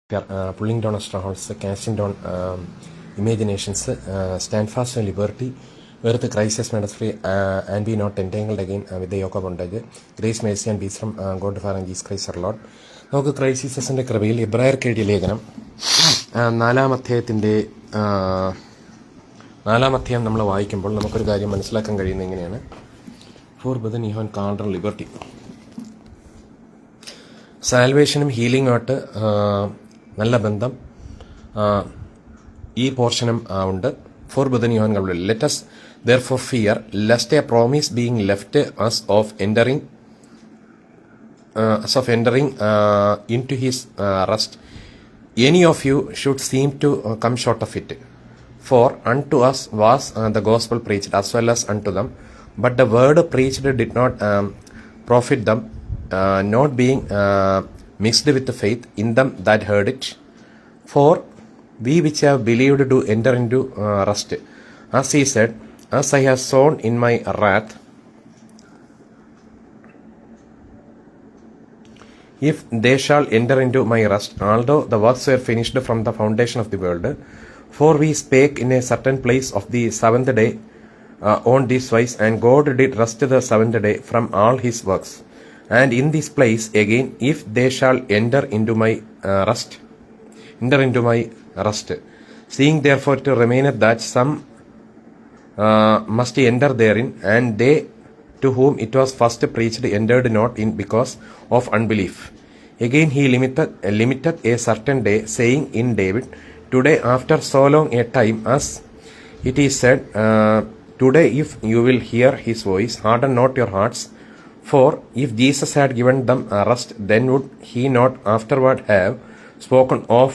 Pulling down strongholds, casting down imaginations, stand fast in liberty, where the crisis made us free and be not entangled again with the yoke of bondage. Grace, mercy, and peace from God the Father and Jesus Christ our Lord. നമുക്ക് ക്രൈസിസിൻ്റെ കൃപയിൽ എബ്രായർക്ക് എഴുതിയ ലേഖനം നാലാം അധ്യായം നമ്മൾ വായിക്കുമ്പോൾ നമുക്കൊരു കാര്യം മനസ്സിലാക്കാൻ കഴിയുന്നത് എങ്ങനെയാണ്. For brethren you have called liberty, സാൽവേഷനും ഹീലിംഗുമായിട്ട് നല്ല ബന്ധം ഈ പോർഷനും ഉണ്ട്. For brethren you have called, let us therefore fear lest a promise being left us of entering into his rest, any of you should seem to come short of it. For unto us was the gospel preached as well as unto them, but the word preached did not profit them, not being mixed with the faith in them that heard it. For we which have believed do enter into rest, as he said, as I have sown in my wrath, if they shall enter into my rest, although the works were finished from the foundation of the world. For we spake in a certain place of the seventh day on this wise, and God did rest the seventh day from all his works. And in this place again, if they shall enter into my rest, seeing therefore to remaineth that some must enter therein, and they to whom it was first preached entered not in because of unbelief. Again he limiteth a certain day, saying in David, today after so long a time, as it is said, today if you will hear his voice, harden not your hearts. For if Jesus had given them a rest, then would he not afterward have spoken of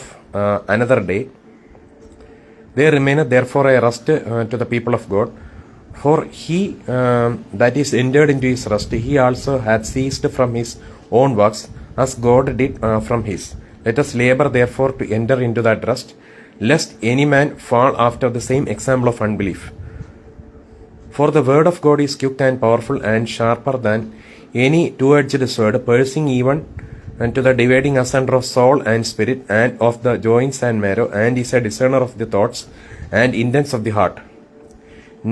another day? There remaineth therefore a rest to the people of God. For he that is entered into his rest, he also hath ceased from his own works, as God did from his. Let us labor therefore to enter into that rest, lest any man fall after the same example of unbelief. For the word of God is quick and powerful and sharper than any two-edged sword, piercing even unto the dividing asunder of soul and spirit, and of the joints and marrow, and is a discerner of the thoughts and intents of the heart.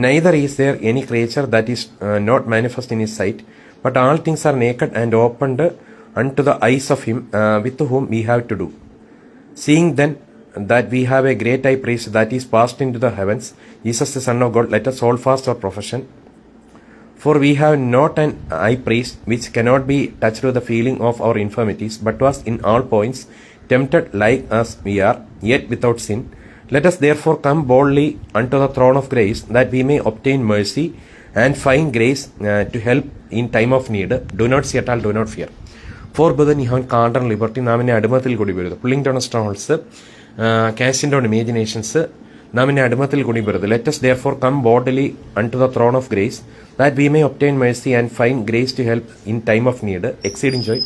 Neither is there any creature that is not manifest in his sight, but all things are naked and opened unto the eyes of him with whom we have to do. Seeing then that we have a great high priest that is passed into the heavens, Jesus the Son of God, let us hold fast our profession. For we have not an high priest which cannot be touched with the feeling of our infirmities, but was in all points tempted like as we are, yet without sin. Let us therefore come boldly unto the throne of grace, that we may obtain mercy and find grace to help in time of need. Do not see at all, do not fear. For brethren, you have called liberty, നാം എന്നെ അടിമത്തിൽ കൂടി വരുത്. Pulling down strongholds, casting down imaginations, നാം എന്നെ അടിമത്തിൽ കൂടി വരുത്. Let us therefore come boldly unto the throne of grace, that we may obtain mercy and find grace to help in time of need. Exceeding joy.